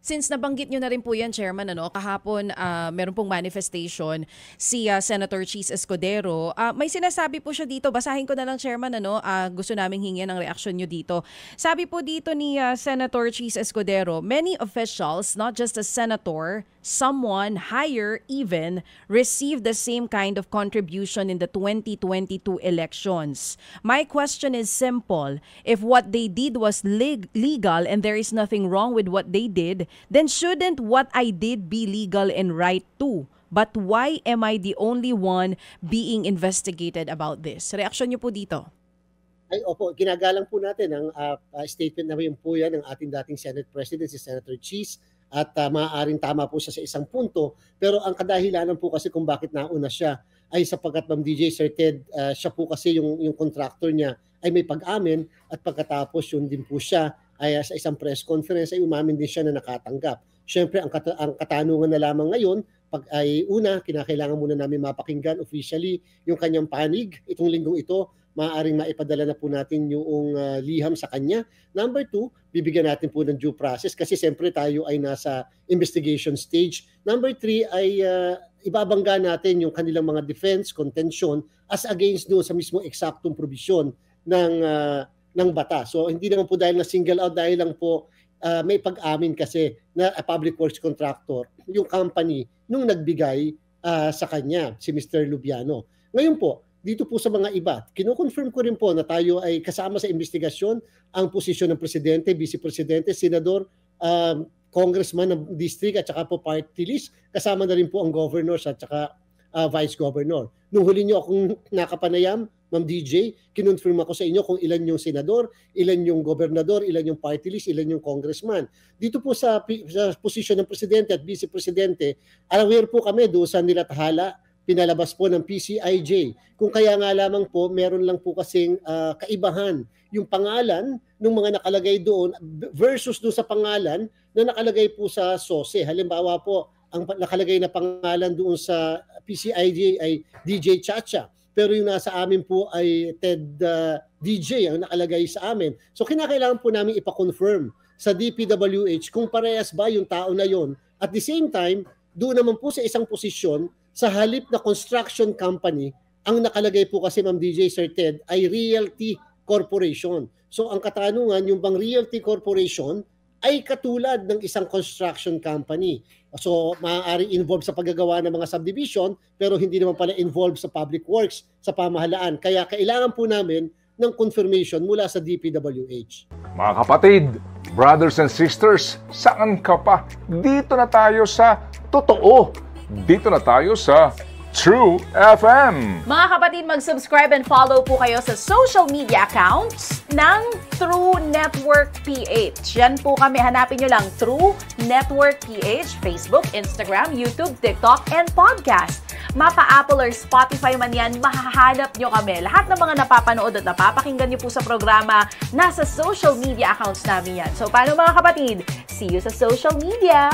Since nabanggit nyo na rin po yan, Chairman, kahapon meron pong manifestation si Senator Cheese Escudero. May sinasabi po siya dito, basahin ko na lang, Chairman, gusto naming hingin ang reaksyon nyo dito. Sabi po dito ni Senator Cheese Escudero, many officials, not just a senator, someone higher even, received the same kind of contribution in the 2022 elections. My question is simple. If what they did was legal and there is nothing wrong with what they did, then shouldn't what I did be legal and right too? But why am I the only one being investigated about this? Reaksyon niyo po dito. Ay, opo, ginagalang po natin ang statement na yun po yan ng ating dating Senate President, si Senator Cheese, at maaaring tama po siya sa isang punto. Pero ang kadahilanan po kasi kung bakit nauna siya ay sapagkat Ma'am DJ, Sir Ted, siya po kasi yung contractor niya ay may pag-amin at pagkatapos yun din po siya ay sa isang press conference ay umamin din siya na nakatanggap. Siyempre, ang katanungan na lamang ngayon, pag ay una, kinakailangan muna namin mapakinggan officially yung kanyang panig. Itong linggong ito, maaaring maipadala na po natin yung liham sa kanya. Number 2, bibigyan natin po ng due process kasi siyempre tayo ay nasa investigation stage. Number 3 ay ibabangga natin yung kanilang mga defense, contention as against doon sa mismo eksaktong probisyon ng batas. So hindi naman po dahil na single out, dahil lang po may pag-amin kasi na public works contractor, yung company nung nagbigay sa kanya, si Mr. Lubiano. Ngayon po, dito po sa mga iba, kino-confirm ko rin po na tayo ay kasama sa investigasyon ang posisyon ng Presidente, Vice Presidente, Senador, Congressman ng district at saka po party list. Kasama na rin po ang governors at saka Vice Governor. Nung huli nyo akong nakapanayam, Ma'am DJ, kinonfirm ako sa inyo kung ilan yung senador, ilan yung gobernador, ilan yung party list, ilan yung congressman. Dito po sa posisyon ng Presidente at Vice Presidente, aware po kami doon sa nilathala, pinalabas po ng PCIJ. Kung kaya nga lamang po, meron lang po kasing kaibahan yung pangalan ng mga nakalagay doon versus doon sa pangalan na nakalagay po sa SOSE. Halimbawa po, ang nakalagay na pangalan doon sa PCIJ ay DJ Chacha. Pero yung nasa amin po ay Ted DJ ang nakalagay sa amin. So kinakailangan po namin ipa-confirm sa DPWH kung parehas ba yung tao na yon. At the same time, doon naman po sa isang posisyon, sa halip na construction company, ang nakalagay po kasi Ma'am DJ, Sir Ted, ay Realty Corporation. So ang katanungan, yung bang Realty Corporation ay katulad ng isang construction company. So maaaring involved sa paggagawa ng mga subdivision pero hindi naman pala involved sa public works, sa pamahalaan. Kaya kailangan po namin ng confirmation mula sa DPWH. Mga kapatid, brothers and sisters, saan ka pa? Dito na tayo sa totoo. Dito na tayo sa True FM. Mga kapatid, mag-subscribe and follow po kayo sa social media accounts ng True Network PH. Yan po kami. Hanapin nyo lang True Network PH, Facebook, Instagram, YouTube, TikTok, and podcast. Mapa Apple or Spotify man yan, mahahanap nyo kami. Lahat ng mga napapanood at napapakinggan nyo po sa programa, nasa social media accounts namin yan. So, paano mga kapatid? See you sa social media!